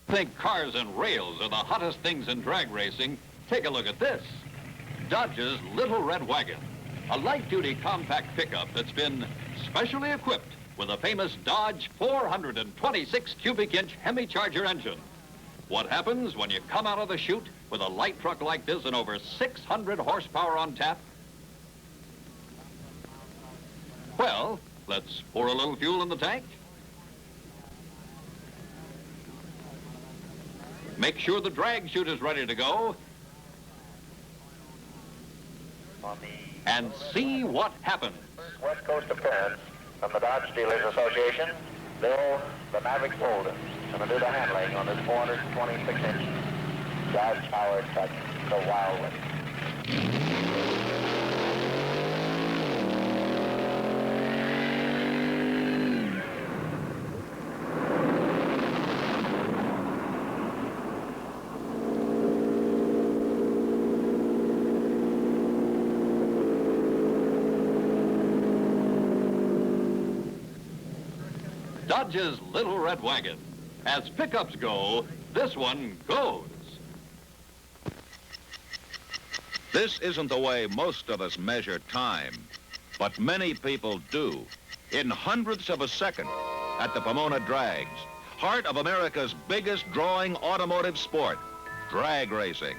Think cars and rails are the hottest things in drag racing? Take a look at this. Dodge's Little Red Wagon, a light-duty compact pickup that's been specially equipped with a famous Dodge 426 cubic inch Hemi-Charger engine. What happens when you come out of the chute with a light truck like this and over 600 horsepower on tap? Well, let's pour a little fuel in the tank. Make sure the drag chute is ready to go. And see what happens. West Coast appearance from the Dodge Dealers Association, Bill the Maverick Bolden, going to do the handling on this 426-inch Dodge-powered truck, the Wildwood. Dodge's Little Red Wagon. As pickups go, this one goes. This isn't the way most of us measure time, but many people do. In hundredths of a second at the Pomona Drags, heart of America's biggest drawing automotive sport, drag racing,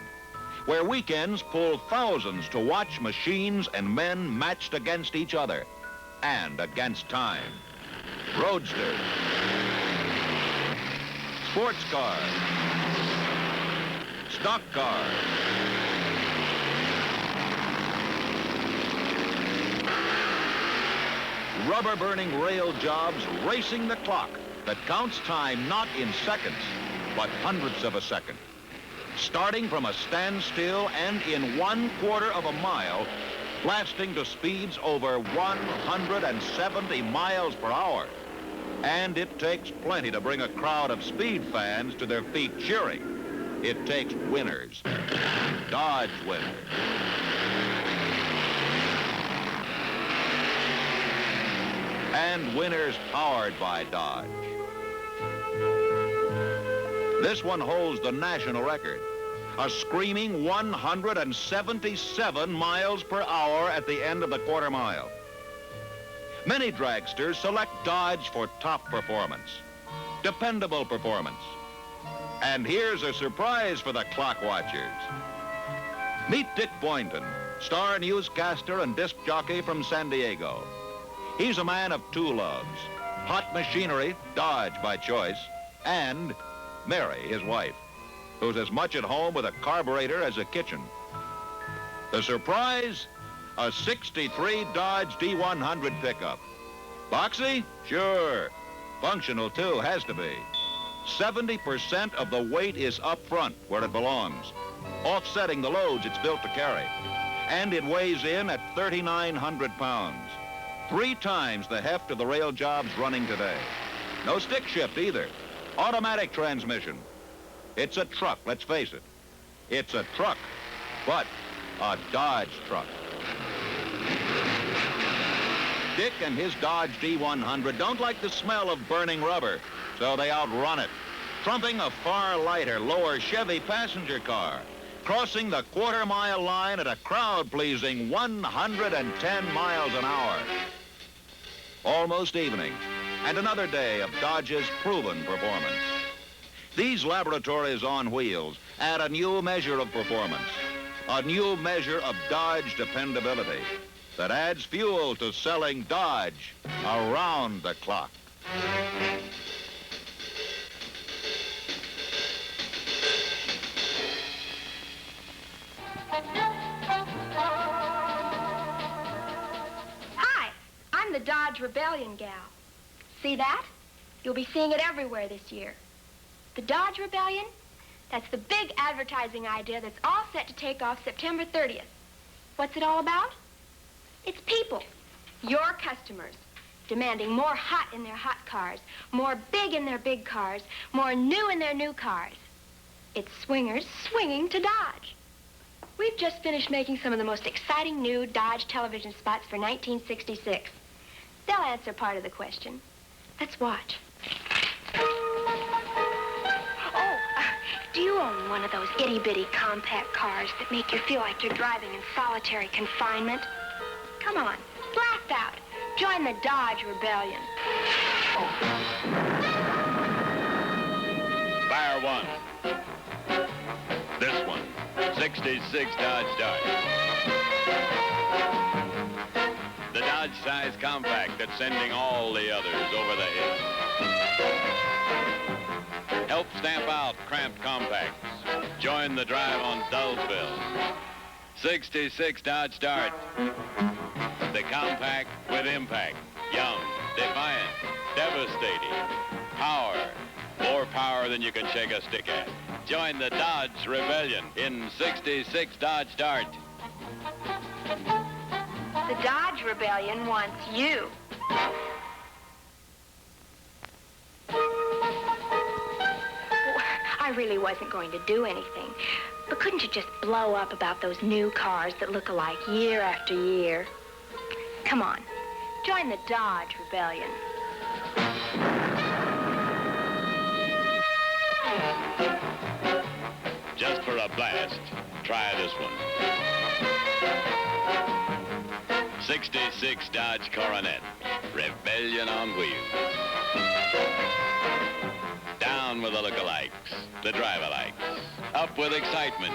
where weekends pull thousands to watch machines and men matched against each other and against time. Roadsters, sports cars, stock cars, rubber-burning rail jobs racing the clock that counts time not in seconds, but hundredths of a second. Starting from a standstill and in 1/4 of a mile, blasting to speeds over 170 miles per hour. And it takes plenty to bring a crowd of speed fans to their feet cheering. It takes winners. Dodge winners. And winners powered by Dodge. This one holds the national record. A screaming 177 miles per hour at the end of the 1/4 mile. Many dragsters select Dodge for top performance, dependable performance. And here's a surprise for the clock watchers. Meet Dick Boynton, star newscaster and disc jockey from San Diego. He's a man of two loves, hot machinery, Dodge by choice, and Mary, his wife, who's as much at home with a carburetor as a kitchen. The surprise? A 63 Dodge D100 pickup. Boxy? Sure. Functional, too, has to be. 70% of the weight is up front, where it belongs, offsetting the loads it's built to carry. And it weighs in at 3,900 pounds. 3 times the heft of the rail jobs running today. No stick shift either. Automatic transmission. It's a truck, let's face it. It's a truck, but a Dodge truck. Dick and his Dodge D100 don't like the smell of burning rubber, so they outrun it, trumping a far lighter, lower Chevy passenger car, crossing the 1/4 mile line at a crowd-pleasing 110 miles an hour. Almost evening, and another day of Dodge's proven performance. These laboratories on wheels add a new measure of performance, a new measure of Dodge dependability that adds fuel to selling Dodge around the clock. Hi, I'm the Dodge Rebellion gal. See that? You'll be seeing it everywhere this year. The Dodge Rebellion? That's the big advertising idea that's all set to take off September 30th. What's it all about? It's people, your customers, demanding more hot in their hot cars, more big in their big cars, more new in their new cars. It's swingers swinging to Dodge. We've just finished making some of the most exciting new Dodge television spots for 1966. They'll answer part of the question. Let's watch. Oh, Do you own one of those itty-bitty compact cars that make you feel like you're driving in solitary confinement? Come on, blast out. Join the Dodge Rebellion. Fire one. This one, 66 Dodge Dart. The Dodge size compact that's sending all the others over the hill. Help stamp out cramped compacts. Join the drive on Dullsville. 66 Dodge Dart. The compact with impact. Young, defiant, devastating. Power. More power than you can shake a stick at. Join the Dodge Rebellion in 66 Dodge Dart. The Dodge Rebellion wants you. I really wasn't going to do anything. But couldn't you just blow up about those new cars that look alike year after year? Come on, join the Dodge Rebellion. Just for a blast, try this one. 66 Dodge Coronet, Rebellion on wheels. Down with the look-alikes, the drive-alikes. Up with excitement.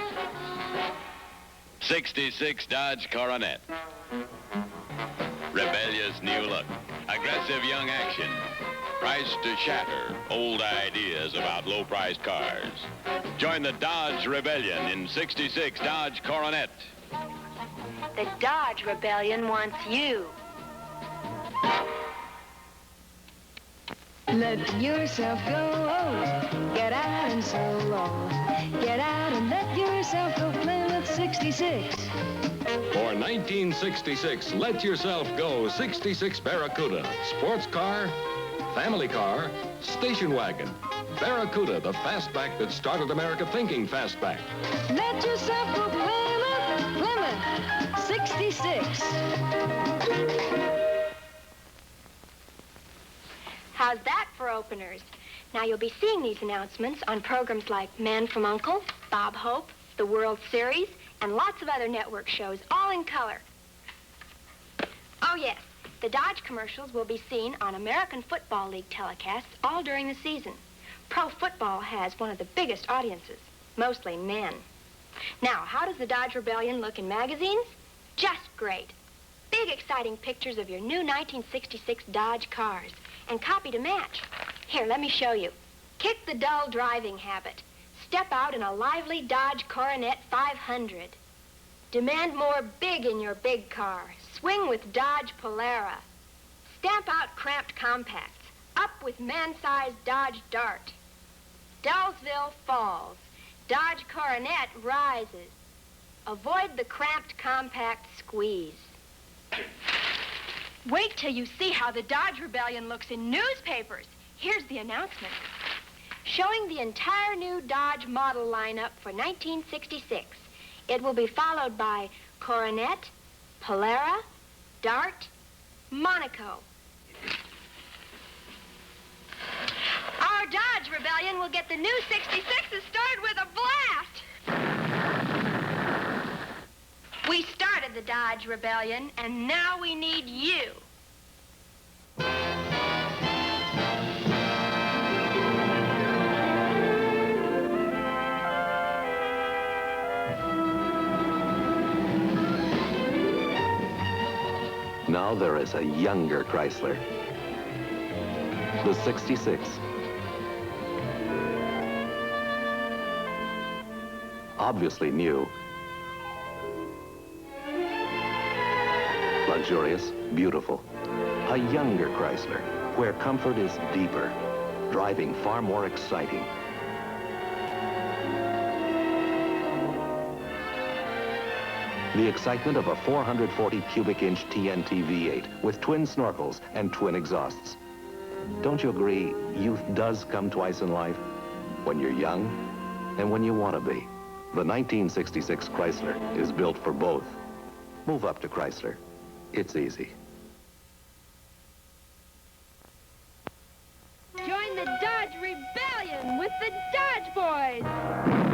66 Dodge Coronet. Rebellious new look. Aggressive young action. Priced to shatter old ideas about low-priced cars. Join the Dodge Rebellion in 66 Dodge Coronet. The Dodge Rebellion wants you. Let yourself go, get out and solo. Get out and let yourself go, Plymouth 66. For 1966, let yourself go 66 Barracuda. Sports car, family car, station wagon. Barracuda, the fastback that started America thinking fastback. Let yourself go, Plymouth 66. How's that for openers? Now you'll be seeing these announcements on programs like Man from U.N.C.L.E., Bob Hope, the World Series, and lots of other network shows, all in color. Oh, yes, the Dodge commercials will be seen on American Football League telecasts all during the season. Pro football has one of the biggest audiences, mostly men. Now, how does the Dodge Rebellion look in magazines? Just great. Big, exciting pictures of your new 1966 Dodge cars, and copy to match. Here, let me show you. Kick the dull driving habit. Step out in a lively Dodge Coronet 500. Demand more big in your big car. Swing with Dodge Polara. Stamp out cramped compacts. Up with man-sized Dodge Dart. Dullsville falls. Dodge Coronet rises. Avoid the cramped compact squeeze. Wait till you see how the Dodge Rebellion looks in newspapers. Here's the announcement. Showing the entire new Dodge model lineup for 1966. It will be followed by Coronet, Polara, Dart, Monaco. Our Dodge Rebellion will get the new 66s started with a blast. We started the Dodge Rebellion, and now we need you. Now there is a younger Chrysler. The 66. Obviously new. Luxurious, beautiful. A younger Chrysler, where comfort is deeper, driving far more exciting. The excitement of a 440 cubic inch TNT V8 with twin snorkels and twin exhausts. Don't you agree youth does come twice in life? When you're young and when you want to be. The 1966 Chrysler is built for both. Move up to Chrysler. It's easy. Join the Dodge Rebellion with the Dodge Boys.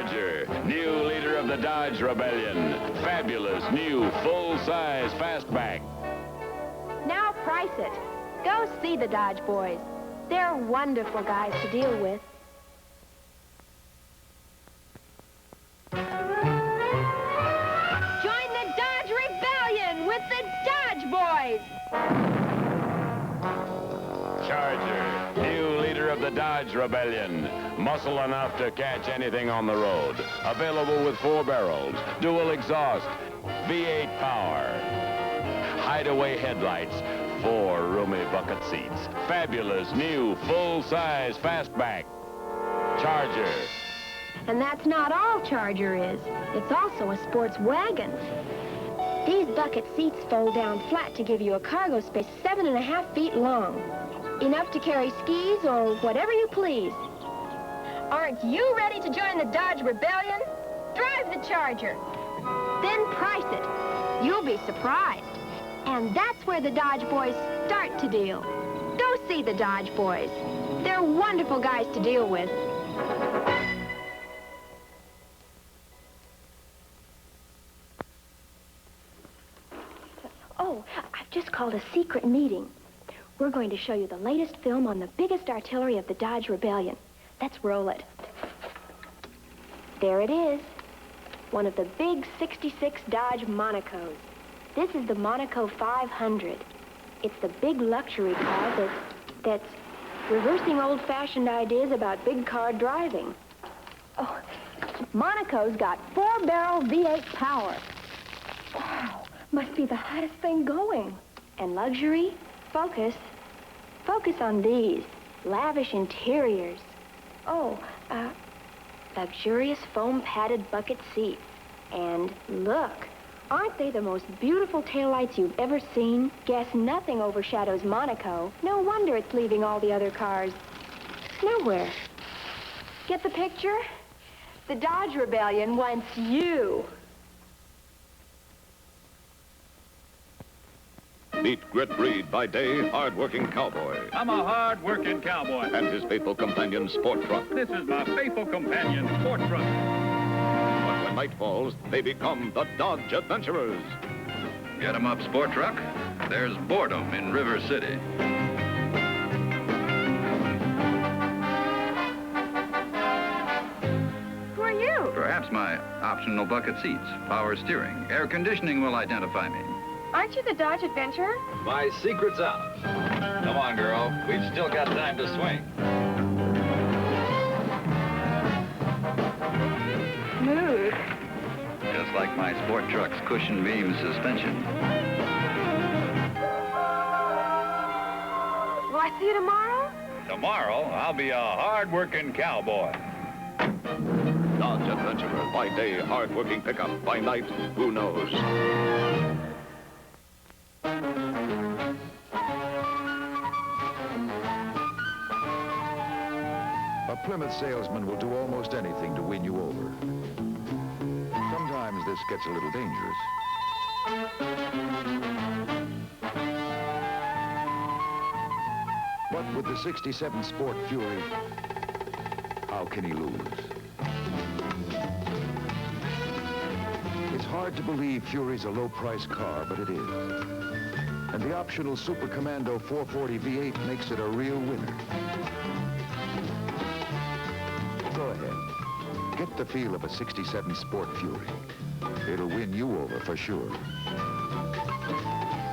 Charger, new leader of the Dodge Rebellion. Fabulous new full-size fastback. Now price it. Go see the Dodge boys. They're wonderful guys to deal with. Join the Dodge Rebellion with the Dodge boys. Charger, new leader of the Dodge Rebellion. Muscle enough to catch anything on the road. Available with 4 barrels, dual exhaust, V8 power, hideaway headlights, 4 roomy bucket seats. Fabulous new full-size fastback. Charger. And that's not all Charger is. It's also a sports wagon. These bucket seats fold down flat to give you a cargo space 7.5 feet long. Enough to carry skis or whatever you please. Aren't you ready to join the Dodge Rebellion? Drive the Charger. Then price it. You'll be surprised. And that's where the Dodge boys start to deal. Go see the Dodge boys. They're wonderful guys to deal with. Oh, I've just called a secret meeting. We're going to show you the latest film on the biggest artillery of the Dodge Rebellion. Let's roll it. There it is. One of the big 66 Dodge Monacos. This is the Monaco 500. It's the big luxury car that's reversing old-fashioned ideas about big car driving. Oh, Monaco's got 4-barrel V8 power. Wow, must be the hottest thing going. And luxury? Focus on these lavish interiors. Oh, luxurious foam-padded bucket seats. And look, aren't they the most beautiful taillights you've ever seen? Guess nothing overshadows Monaco. No wonder it's leaving all the other cars nowhere. Get the picture? The Dodge Rebellion wants you. Meet Grit Reed, by day, hard-working cowboy. I'm a hard-working cowboy. And his faithful companion, Sport Truck. This is my faithful companion, Sport Truck. But when night falls, they become the Dodge Adventurers. Get 'em up, Sport Truck. There's boredom in River City. Who are you? Perhaps my optional bucket seats, power steering, air conditioning will identify me. Aren't you the Dodge Adventurer? My secret's out. Come on, girl. We've still got time to swing. Smooth. Just like my Sport Truck's cushion beam suspension. Will I see you tomorrow? Tomorrow, I'll be a hard-working cowboy. Dodge Adventurer, by day, hard-working pickup. By night, who knows? A Plymouth salesman will do almost anything to win you over. Sometimes this gets a little dangerous. But with the 67 Sport Fury, how can he lose? It's hard to believe Fury's a low-priced car, but it is. And the optional Super Commando 440 V8 makes it a real winner. Go ahead. Get the feel of a 67 Sport Fury. It'll win you over for sure.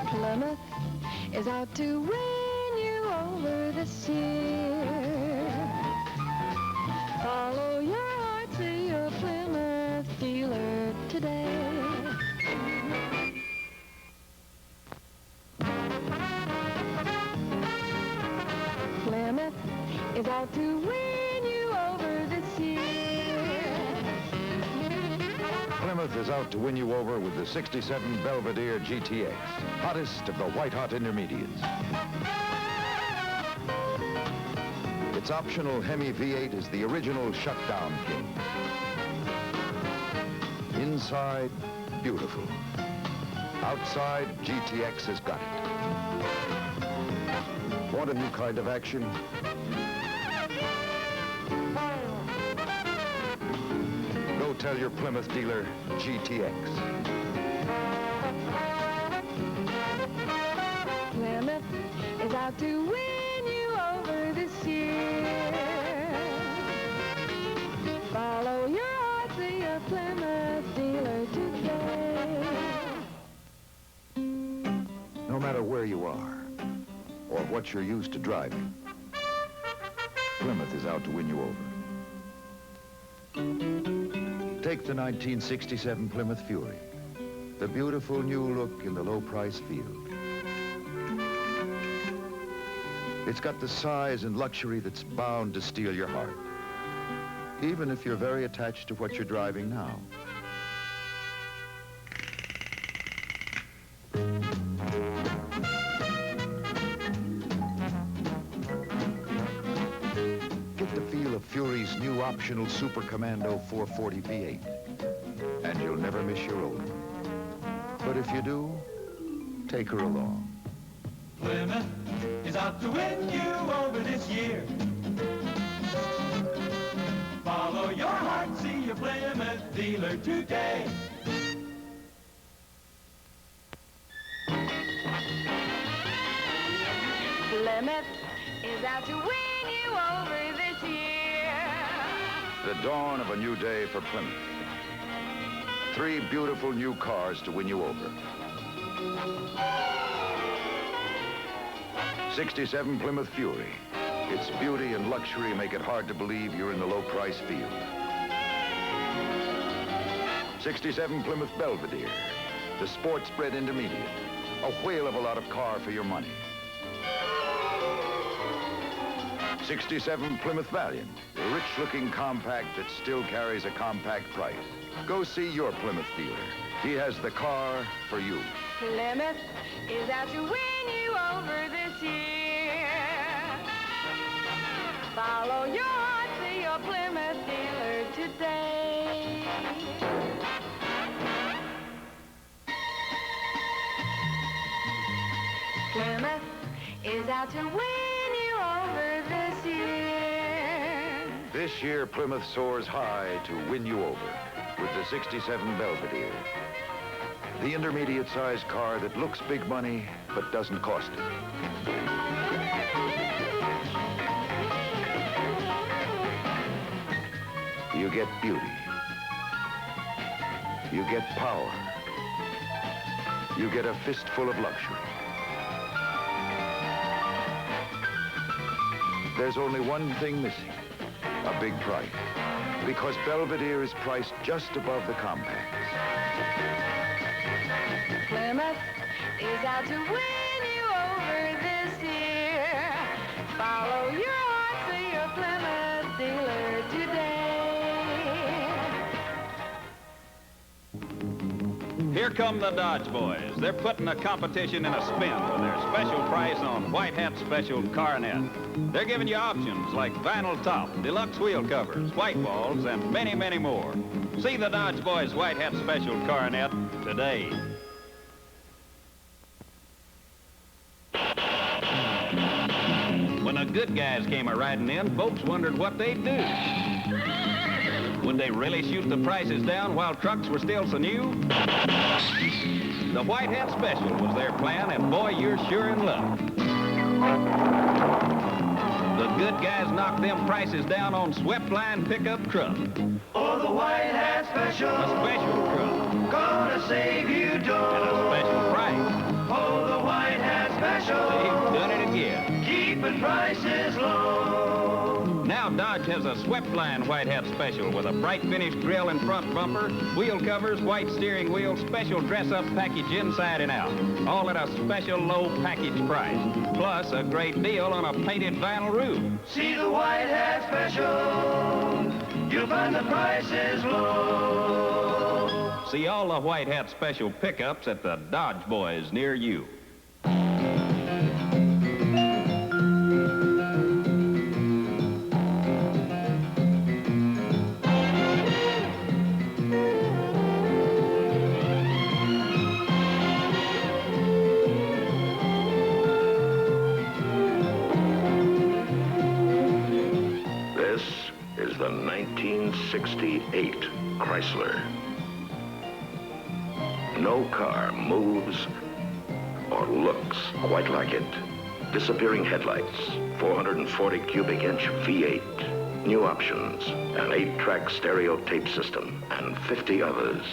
Plymouth is out to win you over this year. Follow your heart to your Plymouth dealer today. Plymouth is out to win you over this year. Plymouth is out to win you over with the 67 Belvedere GTX, hottest of the white-hot intermediates. Its optional Hemi V8 is the original shutdown king. Inside, beautiful. Outside, GTX has got it. Want a new kind of action? tell your Plymouth dealer GTX. Plymouth is out to win you over this year. Follow your heart to your Plymouth dealer today. No matter where you are or what you're used to driving, Plymouth is out to win you over. Take the 1967 Plymouth Fury, the beautiful new look in the low-price field. It's got the size and luxury that's bound to steal your heart, even if you're very attached to what you're driving now. Get the feel of Fury's new optional Super Commando 440 V8, and you'll never miss your old one. But if you do, take her along. Plymouth is out to win you over this year. Follow your heart, see your Plymouth dealer today. Plymouth is out to win you over this year. The dawn of a new day for Plymouth. 3 beautiful new cars to win you over. 67 Plymouth Fury. Its beauty and luxury make it hard to believe you're in the low-price field. 67 Plymouth Belvedere. The sports-bred intermediate. A whale of a lot of car for your money. 67 Plymouth Valiant. A rich-looking compact that still carries a compact price. Go see your Plymouth dealer. He has the car for you. Plymouth is out to win you over this year. Follow your heart to your Plymouth dealer today. Plymouth is out to win you over this year. This year, Plymouth soars high to win you over with the 67 Belvedere. The intermediate-sized car that looks big money, but doesn't cost it. You get beauty. You get power. You get a fistful of luxury. There's only one thing missing, a big price. Because Belvedere is priced just above the compacts. Plymouth is out to win you over this year. Follow your heart to your Plymouth dealer today. Here come the Dodge boys. They're putting the competition in a spin with their special price on White Hat Special Coronet. They're giving you options like vinyl top, deluxe wheel covers, white walls, and many, many more. See the Dodge boys' White Hat Special Coronet today. When the good guys came a-riding in, folks wondered what they'd do. Would they really shoot the prices down while trucks were still so new? The White Hat Special was their plan, and boy, you're sure in luck. The good guys knocked them prices down on swept line pickup truck. Oh, the White Hat Special. A special truck. Gonna save you dough. And a special price. Oh, the White Hat Special. They've done it again. Keeping prices low. Now Dodge has a swept line White Hat Special with a bright finished grille and front bumper, wheel covers, white steering wheel, special dress-up package inside and out. All at a special low package price. Plus a great deal on a painted vinyl roof. See the White Hat Special. You'll find the prices low. See all the White Hat Special pickups at the Dodge boys near you. This is the 1968 Chrysler. No car moves or looks quite like it. Disappearing headlights, 440 cubic inch V8, new options, an 8-track stereo tape system, and 50 others.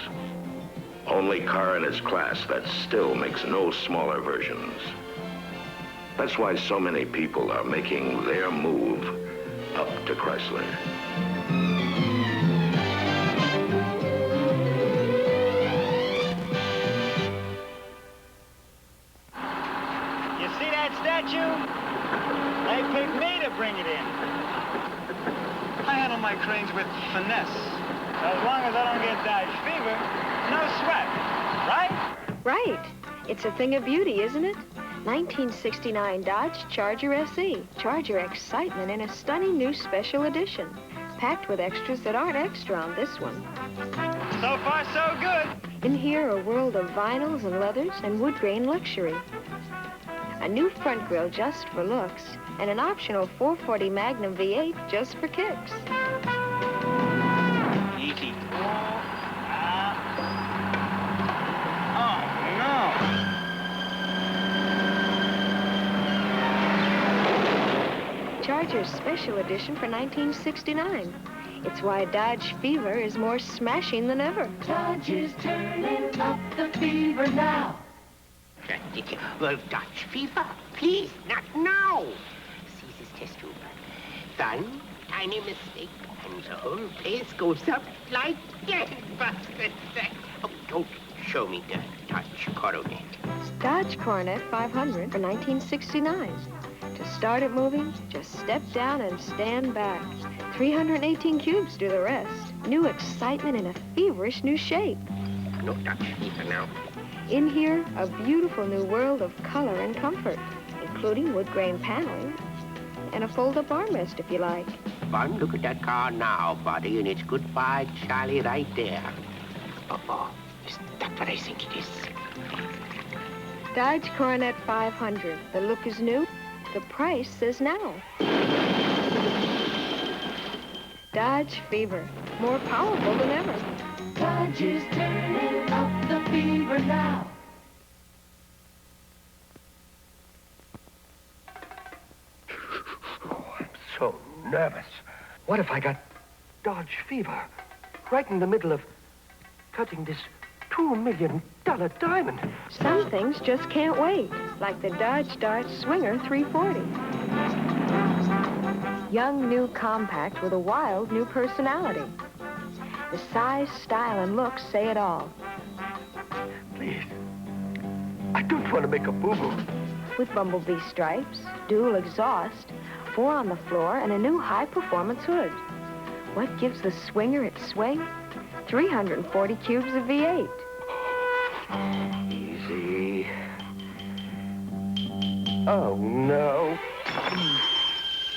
Only car in its class that still makes no smaller versions. That's why so many people are making their move up to Chrysler. You see that statue? They picked me to bring it in. I handle my cranes with finesse. As long as I don't get Dodge fever, no sweat, right? Right. It's a thing of beauty, isn't it? 1969 Dodge Charger SE. Charger excitement in a stunning new special edition. Packed with extras that aren't extra on this one. So far, so good. In here, a world of vinyls and leathers and wood grain luxury. A new front grille just for looks, and an optional 440 Magnum V8 just for kicks. Easy. Oh, no. Charger's special edition for 1969. It's why Dodge Fever is more smashing than ever. Dodge is turning up the fever now. Well, Dodge fever, please, not now. See this test tube. One tiny mistake, and the whole place goes up like gangbusters. Oh, don't show me the Dodge Coronet. Dodge Coronet 500 for 1969. To start it moving, just step down and stand back. 318 cubes do the rest. New excitement in a feverish new shape. No Dodge fever now. In here, a beautiful new world of color and comfort, including wood grain paneling and a fold-up armrest if you like. One look at that car now, buddy, and it's goodbye, Charlie, right there. Uh-oh, is that what I think it is? Dodge Coronet 500. The look is new. The price says now. Dodge Fever. More powerful than ever. Dodge is turning up the fever now. Oh, I'm so nervous. What if I got Dodge fever right in the middle of cutting this $2 million diamond? Some things just can't wait, like the Dodge Dart Swinger 340. Young, new compact with a wild new personality. The size, style, and looks say it all. Please, I don't want to make a boo-boo. With bumblebee stripes, dual exhaust, 4 on the floor, and a new high-performance hood. What gives the Swinger its swing? 340 cubes of V8. Easy. Oh, no.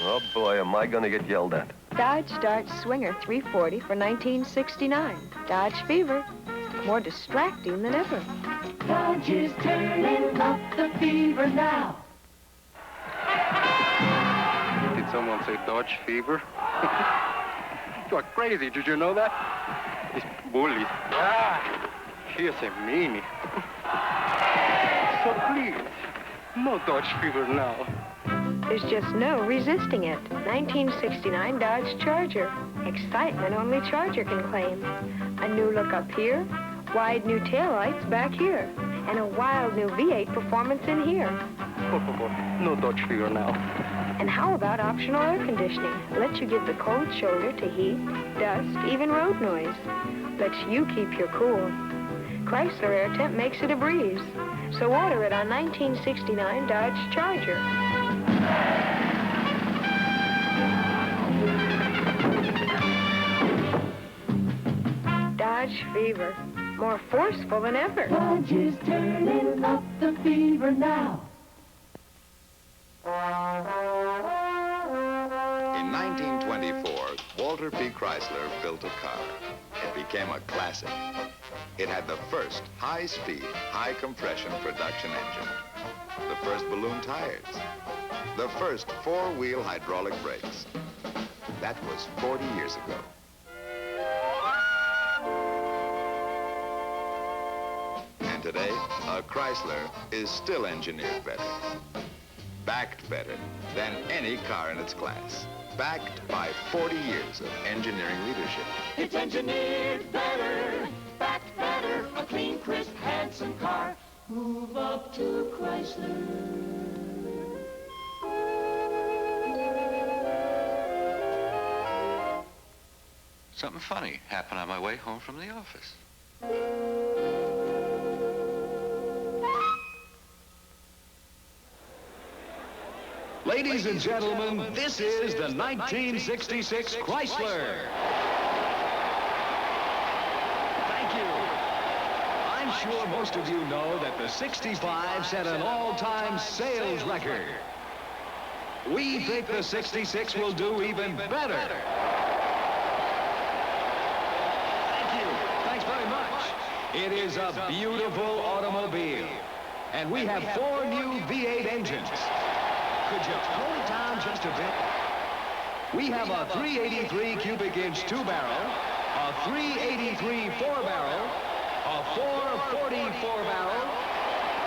Oh, boy, am I going to get yelled at. Dodge Dart Swinger 340 for 1969. Dodge Fever. More distracting than ever. Dodge is turning up the fever now. Did someone say Dodge fever? You are crazy, did you know that? This bully. Ah, he is a meanie. So please, no Dodge fever now. There's just no resisting it. 1969 Dodge Charger. Excitement only Charger can claim. A new look up here, wide new taillights back here, and a wild new V8 performance in here. No Dodge fever now. And how about optional air conditioning? Lets you give the cold shoulder to heat, dust, even road noise. Lets you keep your cool. Chrysler Air Temp makes it a breeze. So order it on 1969 Dodge Charger. Dodge Fever. More forceful than ever. Dodge is turning up the fever now. In 1924, Walter P. Chrysler built a car. It became a classic. It had the first high-speed, high-compression production engine, the first balloon tires, the first 4-wheel hydraulic brakes. That was 40 years ago. today, a Chrysler is still engineered better. Backed better than any car in its class. Backed by 40 years of engineering leadership. It's engineered better, backed better, a clean, crisp, handsome car. Move up to Chrysler. Something funny happened on my way home from the office. Ladies and gentlemen, this is the 1966 Chrysler. Thank you. I'm sure most of you know that the 65 set an all-time sales record. We think the 66 will do even better. Thank you. Thanks very much. It is a beautiful automobile. And we have 4 new V8 engines. Could you slow it down just a bit? We have a 383 cubic inch 2-barrel, a 383 4-barrel, a 444 barrel,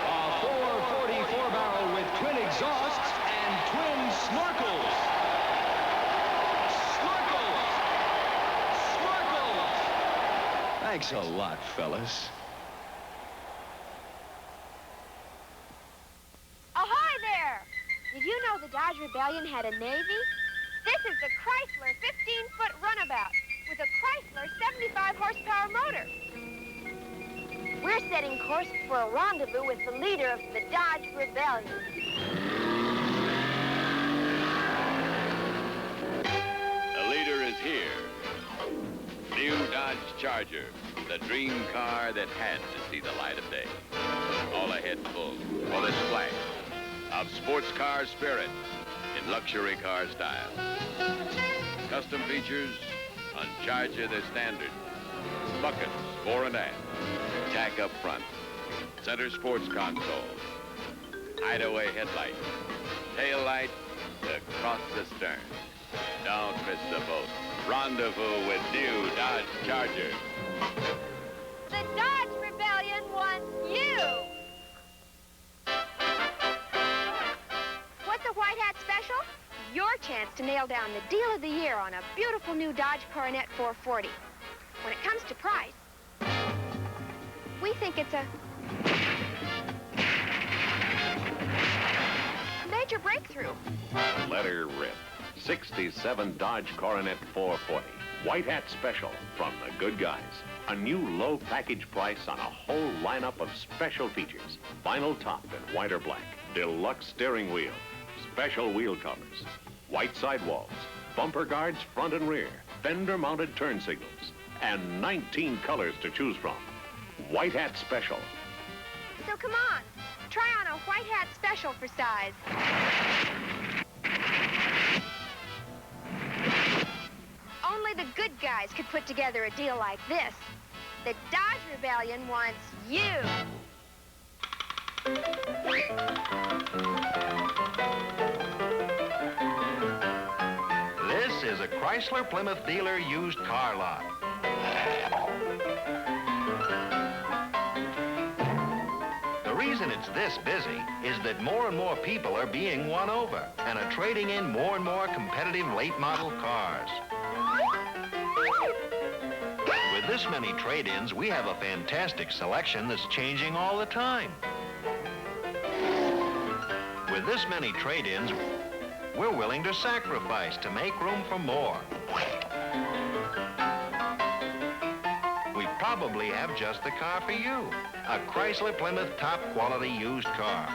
a 444 barrel with twin exhausts and twin snorkels. Snorkels! Snorkels! Thanks a lot, fellas. Ahoy there! Did you know the Dodge Rebellion had a Navy? This is the Chrysler 15-foot runabout with a Chrysler 75-horsepower motor. We're setting course for a rendezvous with the leader of the Dodge Rebellion. The leader is here. New Dodge Charger, the dream car that had to see the light of day. All ahead full for the splash of sports car spirit in luxury car style. Custom features on Charger, they're standard. Buckets, fore and aft. Jack up front. Center sports console. Hideaway headlight. Tail light across the stern. Don't miss the boat. Rendezvous with new Dodge Charger. The Dodge Rebellion wants you! What's a white hat special? Your chance to nail down the deal of the year on a beautiful new Dodge Coronet 440. When it comes to price, we think it's a major breakthrough. Let her rip. 67 Dodge Coronet 440. White hat special from the good guys. A new low package price on a whole lineup of special features. Vinyl top in white or black. Deluxe steering wheel. Special wheel covers. White sidewalls. Bumper guards front and rear. Fender mounted turn signals. And 19 colors to choose from. White hat special. So come on, try on a white hat special for size. Only the good guys could put together a deal like this. The Dodge Rebellion wants you. This is a Chrysler Plymouth dealer used car lot. The reason it's this busy is that more and more people are being won over and are trading in more and more competitive late model cars. With this many trade-ins, we have a fantastic selection that's changing all the time. With this many trade-ins, we're willing to sacrifice to make room for more. We probably have just the car for you. A Chrysler Plymouth top quality used car.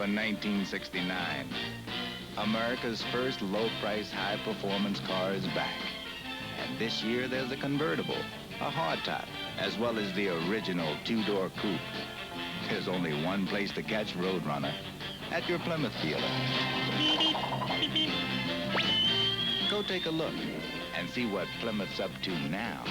for 1969. America's first low-price, high-performance car is back. And this year there's a convertible, a hardtop, as well as the original two-door coupe. There's only one place to catch Roadrunner, at your Plymouth dealer. Go take a look and see what Plymouth's up to now.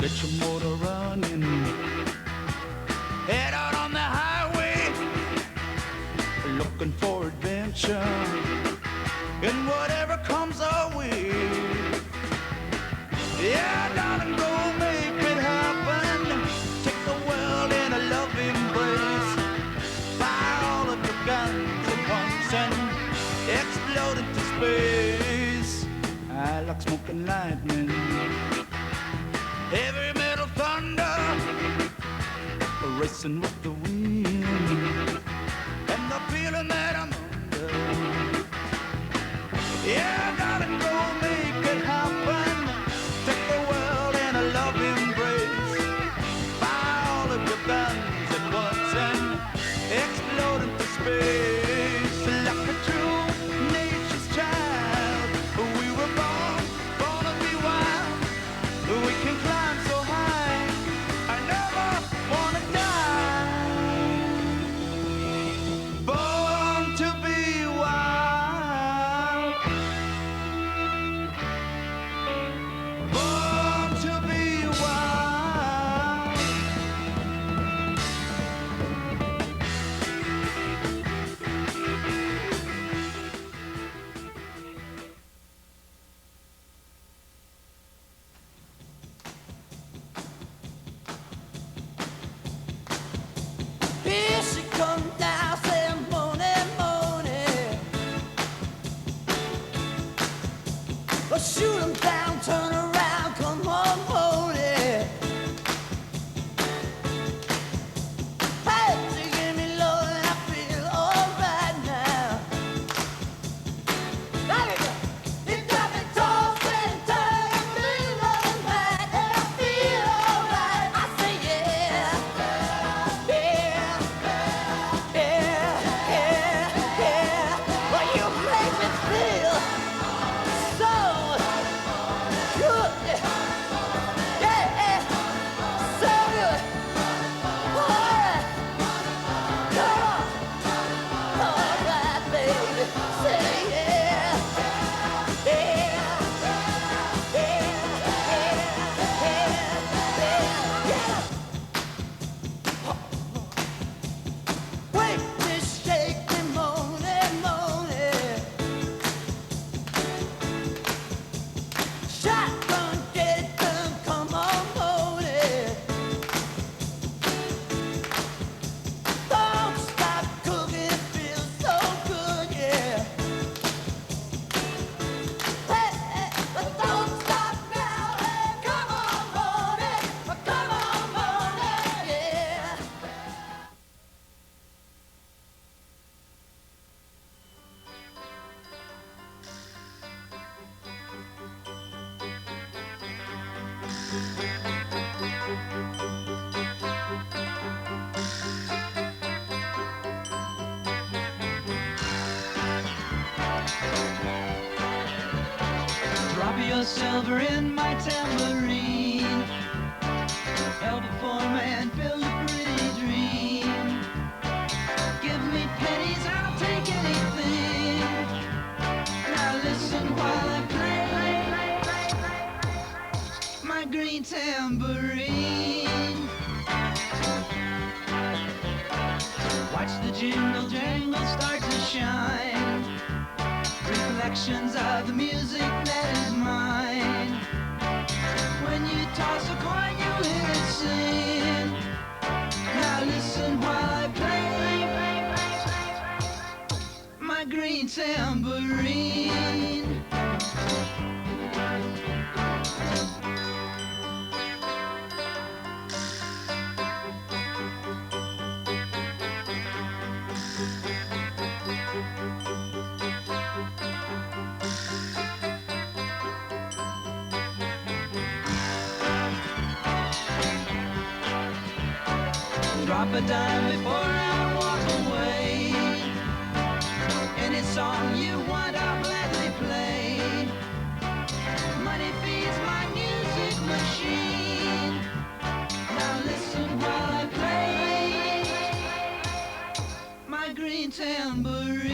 Get your motor running. Head out on the highway, looking for adventure and whatever comes our way. Yeah, darling, go make it happen. Take the world in a love embrace. Fire all of your guns at once and explode into space. I like smoking lightning, heavy metal thunder, racing with the wind, and the feeling that I'm under. Yeah, darling, go make it happen. Take the world in a love embrace. Fire all of your guns at once and explode into space. Like a true nature's child, we were born to be wild. We can climb so high, I never wanna die. Born to be wild. Born to be wild. Here she comes now, saying money, money. Oh, shoot 'em down, turn around, come on, money. Hey, she give me love and I feel alright now. It got me tossing and turning, feeling right, and I feel alright. I say yeah. Yeah, yeah. the silver in my tambourine. Help a poor man build a pretty dream. Give me pennies, I'll take anything. Now listen while I play my green tambourine. Watch the jingle jangle start to shine. Recollections of the music that is mine. When you toss a coin, you hear it sing. Now listen while I play my green tambourine. Drop a dime before I walk away. Any song you want, I'll gladly play. Money feeds my music machine. Now listen while I play my green tambourine.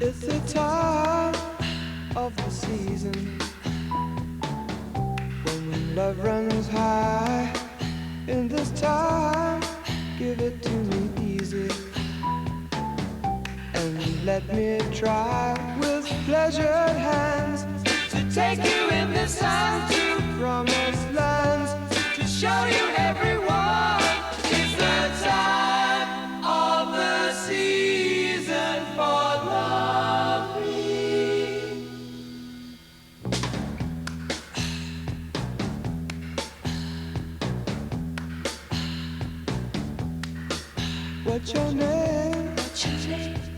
It's the time of the season when love runs high. In this time, give it to me easy and let me try with pleasured hands to take you in this time to promised lands, to show you everyone. It's the time of the season for loving. What's your name?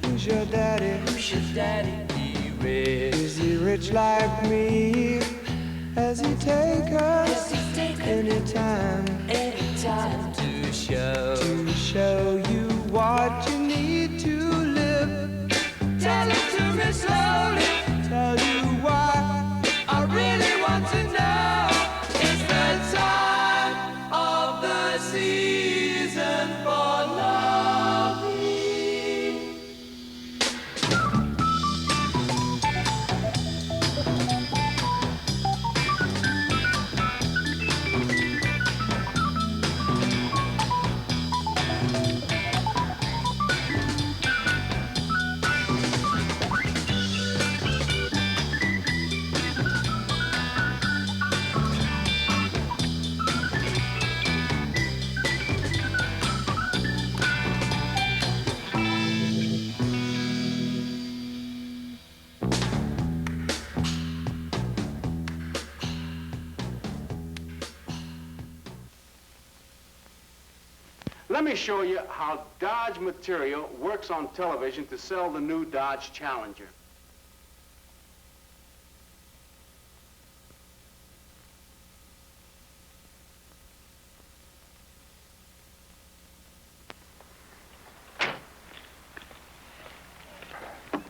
Who's your daddy? Who's your daddy? He rich. Is he rich like me? Has he take us anytime to show you what you need to live? Tell it to me slowly. Tell you why I really want to know. It's the time of the season for loving. Let me show you how Dodge material works on television to sell the new Dodge Challenger.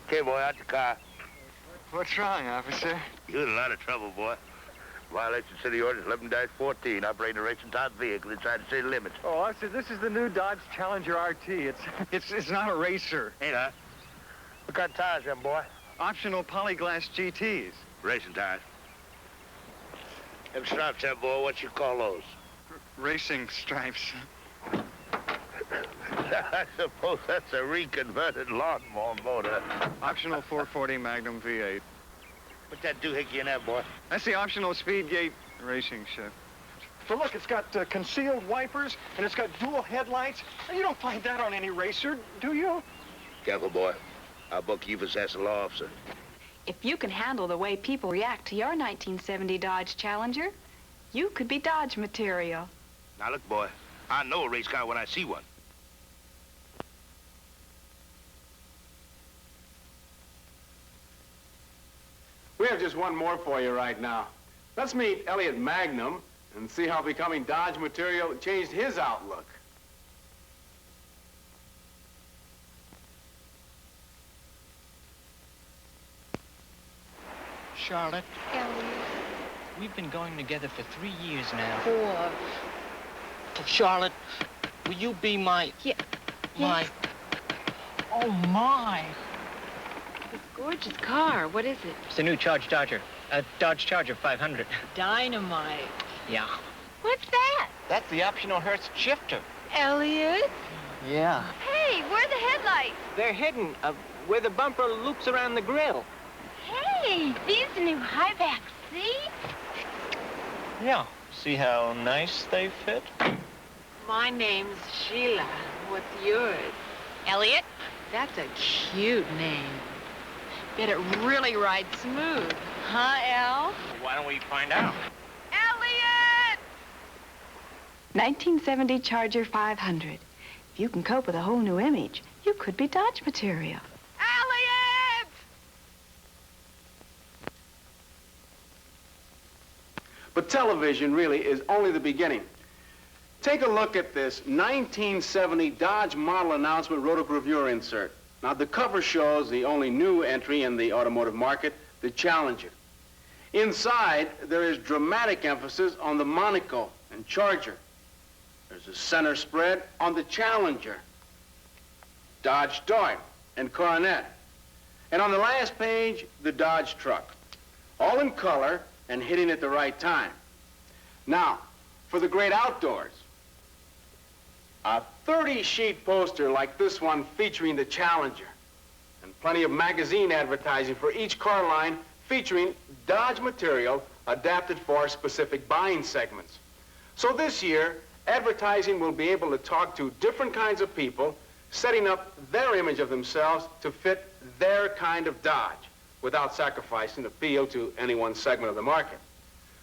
Okay, boy, out the car. What's wrong, officer? You're in a lot of trouble, boy. Violation of City Ordinance 11-14, operating a racing type vehicle inside the city limits. Oh, officer, this is the new Dodge Challenger RT. It's not a racer. Ain't I? What kind of tires, them, boy? Optional polyglass GTs. Racing tires. Them stripes, them, boy, what you call those? Racing stripes. I suppose that's a reconverted lawnmower motor. Optional 440 Magnum V8. Put that doohickey in there, boy. That's the optional speed gate racing shift. So look, it's got concealed wipers, and it's got dual headlights. You don't find that on any racer, do you? Careful, boy. I'll book you for assassin law officer. If you can handle the way people react to your 1970 Dodge Challenger, you could be Dodge material. Now, look, boy. I know a race car when I see one. just one more for you right now. Let's meet Elliot Magnum and see how becoming Dodge material changed his outlook. Charlotte, Elliot. we've been going together for 3 years now. 4. Charlotte, will you be my... Yeah. My... Yes. Oh, my. This gorgeous car. What is it? It's a new Dodge Charger. A Dodge Charger 500. Dynamite. Yeah. What's that? That's the optional Hertz shifter. Elliot? Yeah. Hey, where are the headlights? They're hidden where the bumper loops around the grill. Hey, these are new high backs, see? Yeah. See how nice they fit? My name's Sheila. What's yours? Elliot? That's a cute name. Bet it really rides smooth. Huh, El? Why don't we find out? Elliot! 1970 Charger 500. If you can cope with a whole new image, you could be Dodge material. Elliot! But television really is only the beginning. Take a look at this 1970 Dodge model announcement rotogravure insert. Now, the cover shows the only new entry in the automotive market, the Challenger. Inside, there is dramatic emphasis on the Monaco and Charger. There's a center spread on the Challenger, Dodge Dart, and Coronet. And on the last page, the Dodge truck. All in color and hitting at the right time. Now, for the great outdoors, a 30-sheet poster like this one featuring the Challenger, and plenty of magazine advertising for each car line featuring Dodge material adapted for specific buying segments. So this year, advertising will be able to talk to different kinds of people, setting up their image of themselves to fit their kind of Dodge without sacrificing appeal to any one segment of the market.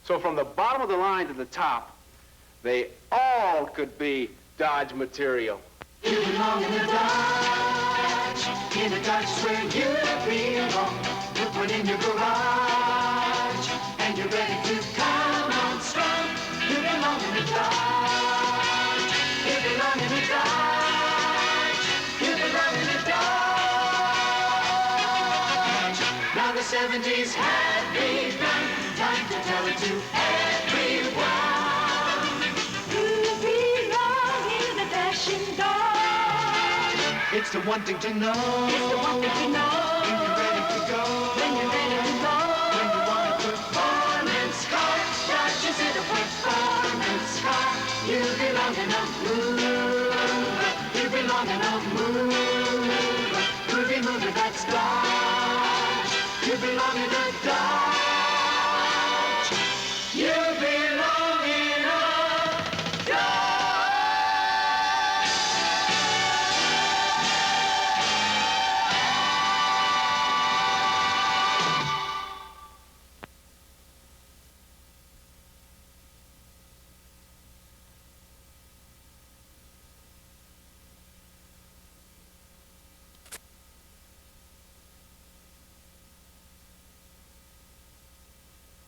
So from the bottom of the line to the top, they all could be Dodge material. You belong in the Dodge, in a Dodge where you belong. Put one in your garage, and you're ready to come on strong. You belong in the Dodge, you belong in the Dodge, you belong in the Dodge. Now the 70s have begun, time to tell it to everyone. It's the one thing to know. It's the one thing to know. When you're ready to go. When you're ready to go. When you want a performance car. Dodge is in a performance car. You belong in a move. You belong in a move. Groovy mover, that's Dodge. You belong in a Dodge.